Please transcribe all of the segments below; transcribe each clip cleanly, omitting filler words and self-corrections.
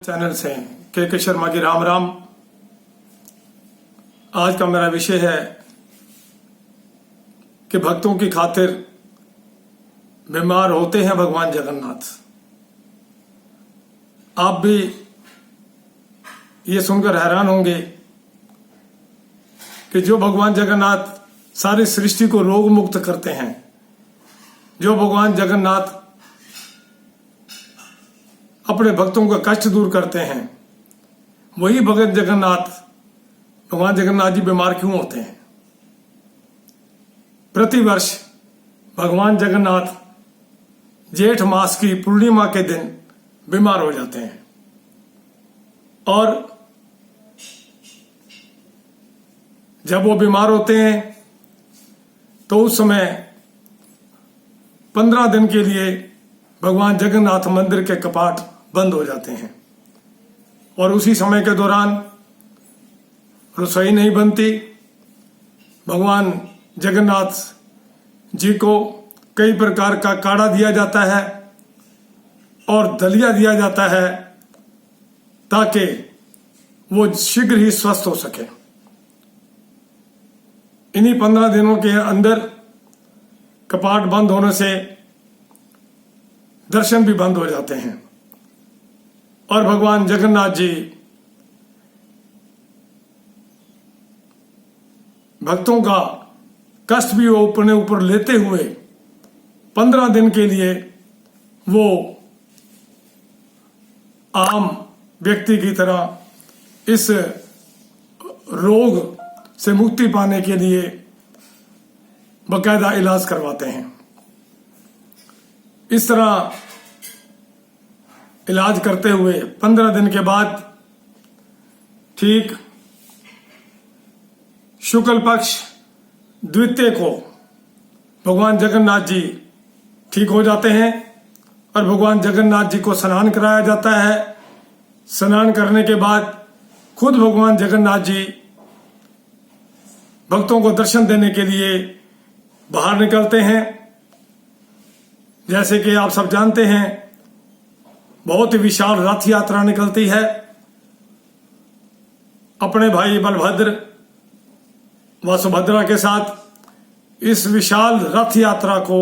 Channel से के शर्मा की राम राम। आज का मेरा विषय है कि भक्तों की खातिर बीमार होते हैं भगवान जगन्नाथ। आप भी ये सुनकर हैरान होंगे कि जो भगवान जगन्नाथ सारी सृष्टि को रोग मुक्त करते हैं, जो भगवान जगन्नाथ अपने भक्तों का कष्ट दूर करते हैं, वही भगवान जगन्नाथ जी बीमार क्यों होते हैं। प्रतिवर्ष भगवान जगन्नाथ जेठ मास की पूर्णिमा के दिन बीमार हो जाते हैं और जब वो बीमार होते हैं तो उस समय 15 दिन के लिए भगवान जगन्नाथ मंदिर के कपाट बंद हो जाते हैं और उसी समय के दौरान रसोई नहीं बनती। भगवान जगन्नाथ जी को कई प्रकार का काढ़ा दिया जाता है और दलिया दिया जाता है ताकि वो शीघ्र ही स्वस्थ हो सके। इन्हीं 15 दिनों के अंदर कपाट बंद होने से दर्शन भी बंद हो जाते हैं और भगवान जगन्नाथ जी भक्तों का कष्ट भी वो अपने ऊपर लेते हुए 15 दिन के लिए वो आम व्यक्ति की तरह इस रोग से मुक्ति पाने के लिए बाकायदा इलाज करवाते हैं। इस तरह इलाज करते हुए 15 दिन के बाद ठीक शुक्ल पक्ष द्वितीय को भगवान जगन्नाथ जी ठीक हो जाते हैं और भगवान जगन्नाथ जी को स्नान कराया जाता है। स्नान करने के बाद खुद भगवान जगन्नाथ जी भक्तों को दर्शन देने के लिए बाहर निकलते हैं। जैसे कि आप सब जानते हैं, बहुत ही विशाल रथ यात्रा निकलती है। अपने भाई बलभद्र व सुभद्रा के साथ इस विशाल रथ यात्रा को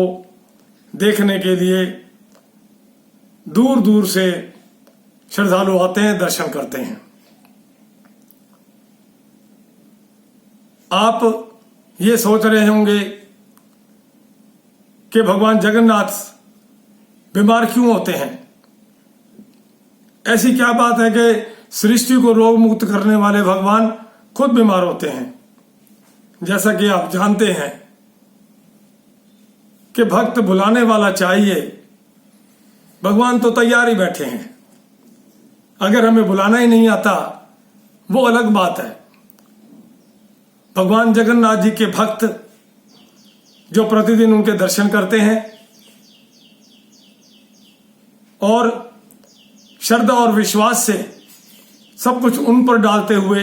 देखने के लिए दूर दूर से श्रद्धालु आते हैं, दर्शन करते हैं। आप ये सोच रहे होंगे कि भगवान जगन्नाथ बीमार क्यों होते हैं। ऐसी क्या बात है कि सृष्टि को रोग मुक्त करने वाले भगवान खुद बीमार होते हैं। जैसा कि आप जानते हैं कि भक्त बुलाने वाला चाहिए, भगवान तो तैयार ही बैठे हैं। अगर हमें बुलाना ही नहीं आता वो अलग बात है। भगवान जगन्नाथ जी के भक्त जो प्रतिदिन उनके दर्शन करते हैं और श्रद्धा और विश्वास से सब कुछ उन पर डालते हुए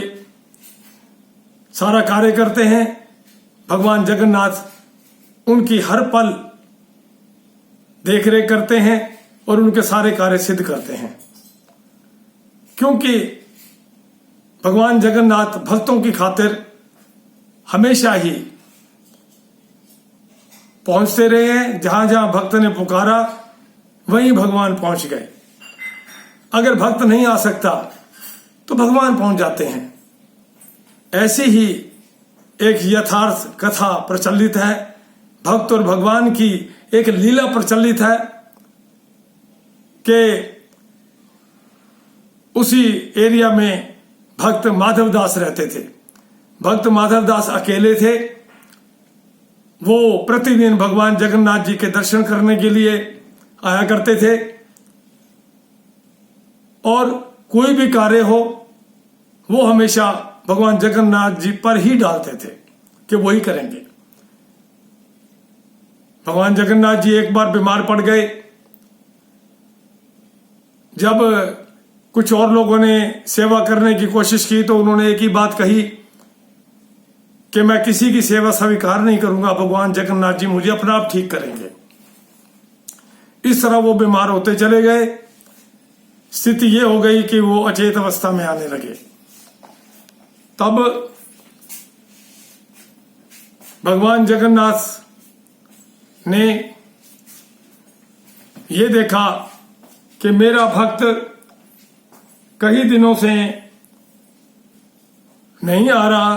सारा कार्य करते हैं, भगवान जगन्नाथ उनकी हर पल देखरेख करते हैं और उनके सारे कार्य सिद्ध करते हैं। क्योंकि भगवान जगन्नाथ भक्तों की खातिर हमेशा ही पहुंचते रहे हैं। जहां जहां भक्त ने पुकारा वहीं भगवान पहुंच गए। अगर भक्त नहीं आ सकता तो भगवान पहुंच जाते हैं। ऐसी ही एक यथार्थ कथा प्रचलित है, भक्त और भगवान की एक लीला प्रचलित है कि उसी एरिया में भक्त माधवदास रहते थे। भक्त माधवदास अकेले थे। वो प्रतिदिन भगवान जगन्नाथ जी के दर्शन करने के लिए आया करते थे और कोई भी कार्य हो वो हमेशा भगवान जगन्नाथ जी पर ही डालते थे कि वही करेंगे। भगवान जगन्नाथ जी एक बार बीमार पड़ गए। जब कुछ और लोगों ने सेवा करने की कोशिश की तो उन्होंने एक ही बात कही कि मैं किसी की सेवा स्वीकार नहीं करूंगा, भगवान जगन्नाथ जी मुझे अपना आप ठीक करेंगे। इस तरह वो बीमार होते चले गए। स्थिति ये हो गई कि वो अचेत अवस्था में आने लगे। तब भगवान जगन्नाथ ने ये देखा कि मेरा भक्त कई दिनों से नहीं आ रहा,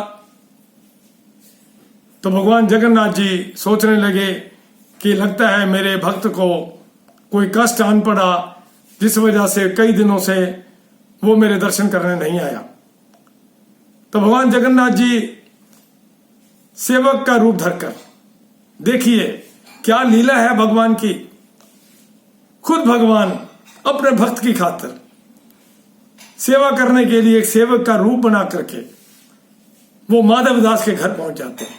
तो भगवान जगन्नाथ जी सोचने लगे कि लगता है मेरे भक्त को कोई कष्ट आन पड़ा, जिस वजह से कई दिनों से वो मेरे दर्शन करने नहीं आया। तो भगवान जगन्नाथ जी सेवक का रूप धरकर, देखिए क्या लीला है भगवान की, खुद भगवान अपने भक्त की खातिर सेवा करने के लिए एक सेवक का रूप बना करके वो माधव दास के घर पहुंच जाते हैं।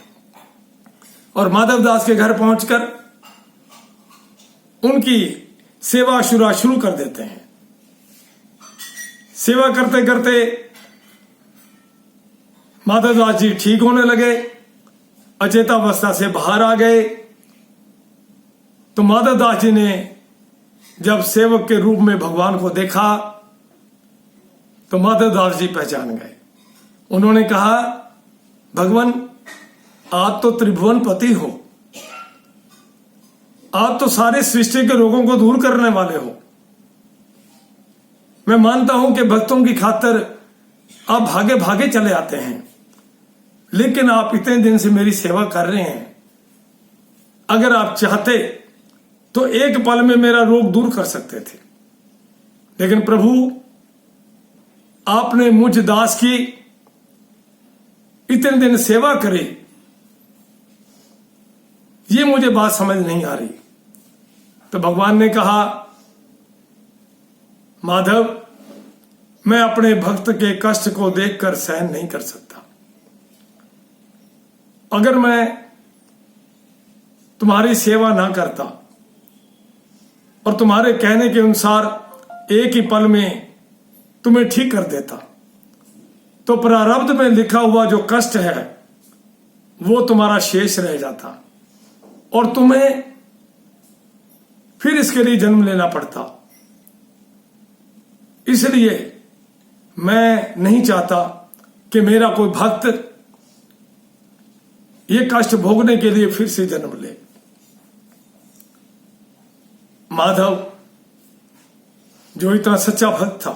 और माधव दास के घर पहुंचकर उनकी सेवा शुरू कर देते हैं। सेवा करते करते माधव दास जी ठीक होने लगे, अचेतावस्था से बाहर आ गए। तो माधव दास जी ने जब सेवक के रूप में भगवान को देखा तो माधव दास जी पहचान गए। उन्होंने कहा, भगवान आप तो त्रिभुवन पति हो, आप तो सारे सृष्टि के रोगों को दूर करने वाले हो। मैं मानता हूं कि भक्तों की खातिर आप भागे भागे चले आते हैं, लेकिन आप इतने दिन से मेरी सेवा कर रहे हैं। अगर आप चाहते तो एक पल में मेरा रोग दूर कर सकते थे, लेकिन प्रभु आपने मुझ दास की इतने दिन सेवा करी, ये मुझे बात समझ नहीं आ रही। तो भगवान ने कहा, माधव मैं अपने भक्त के कष्ट को देखकर सहन नहीं कर सकता। अगर मैं तुम्हारी सेवा ना करता और तुम्हारे कहने के अनुसार एक ही पल में तुम्हें ठीक कर देता, तो प्रारब्ध में लिखा हुआ जो कष्ट है वो तुम्हारा शेष रह जाता और तुम्हें फिर इसके लिए जन्म लेना पड़ता। इसलिए मैं नहीं चाहता कि मेरा कोई भक्त ये कष्ट भोगने के लिए फिर से जन्म ले। माधव जो इतना सच्चा भक्त था,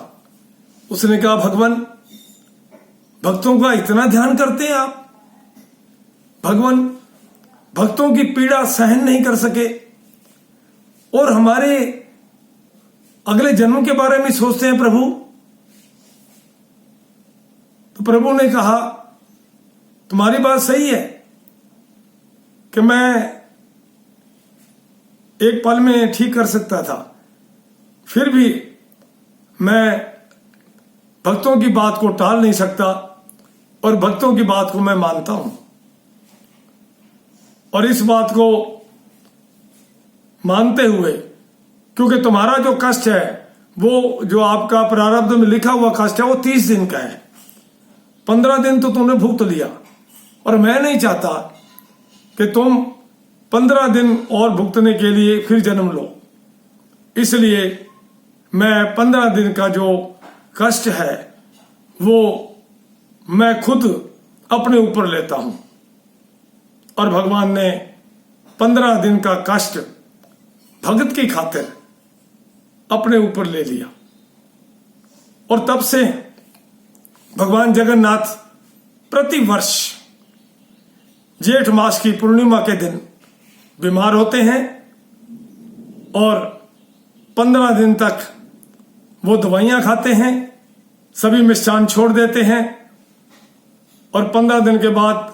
उसने कहा, भगवान भक्तों का इतना ध्यान करते हैं आप, भगवान भक्तों की पीड़ा सहन नहीं कर सके और हमारे अगले जन्म के बारे में सोचते हैं प्रभु। तो प्रभु ने कहा, तुम्हारी बात सही है कि मैं एक पल में ठीक कर सकता था, फिर भी मैं भक्तों की बात को टाल नहीं सकता और भक्तों की बात को मैं मानता हूं। और इस बात को मानते हुए, क्योंकि तुम्हारा जो कष्ट है वो जो आपका प्रारब्ध में लिखा हुआ कष्ट है वो 30 दिन का है, 15 दिन तो तुमने भुगत लिया और मैं नहीं चाहता कि तुम 15 दिन और भुगतने के लिए फिर जन्म लो। इसलिए मैं 15 दिन का जो कष्ट है वो मैं खुद अपने ऊपर लेता हूं। और भगवान ने 15 दिन का कष्ट भगत की खातिर अपने ऊपर ले लिया। और तब से भगवान जगन्नाथ प्रति वर्ष जेठ मास की पूर्णिमा के दिन बीमार होते हैं और 15 दिन तक वो दवाइयां खाते हैं, सभी मिष्ठान छोड़ देते हैं। और 15 दिन के बाद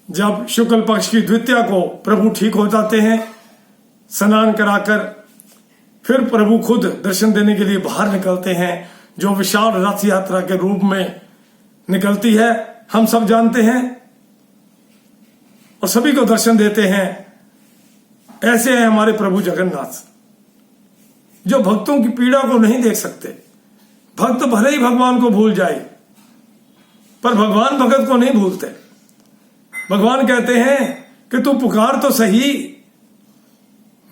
जब शुक्ल पक्ष की द्वितीया को प्रभु ठीक हो जाते हैं, स्नान कराकर फिर प्रभु खुद दर्शन देने के लिए बाहर निकलते हैं, जो विशाल रथ यात्रा के रूप में निकलती है, हम सब जानते हैं, और सभी को दर्शन देते हैं। ऐसे हैं हमारे प्रभु जगन्नाथ, जो भक्तों की पीड़ा को नहीं देख सकते। भक्त भले ही भगवान को भूल जाए, पर भगवान भगत को नहीं भूलते। भगवान कहते हैं कि तू पुकार तो सही,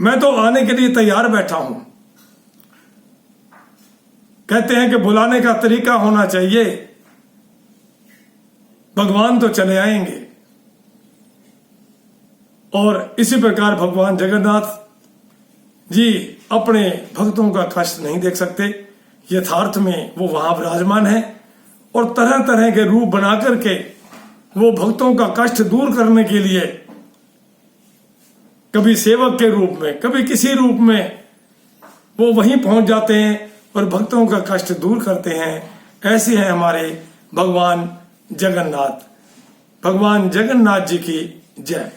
मैं तो आने के लिए तैयार बैठा हूं। कहते हैं कि बुलाने का तरीका होना चाहिए, भगवान तो चले आएंगे। और इसी प्रकार भगवान जगन्नाथ जी अपने भक्तों का कष्ट नहीं देख सकते। यथार्थ में वो वहां विराजमान है और तरह तरह के रूप बना करके वो भक्तों का कष्ट दूर करने के लिए कभी सेवक के रूप में, कभी किसी रूप में वो वहीं पहुंच जाते हैं और भक्तों का कष्ट दूर करते हैं। ऐसे हैं हमारे भगवान जगन्नाथ। भगवान जगन्नाथ जी की जय।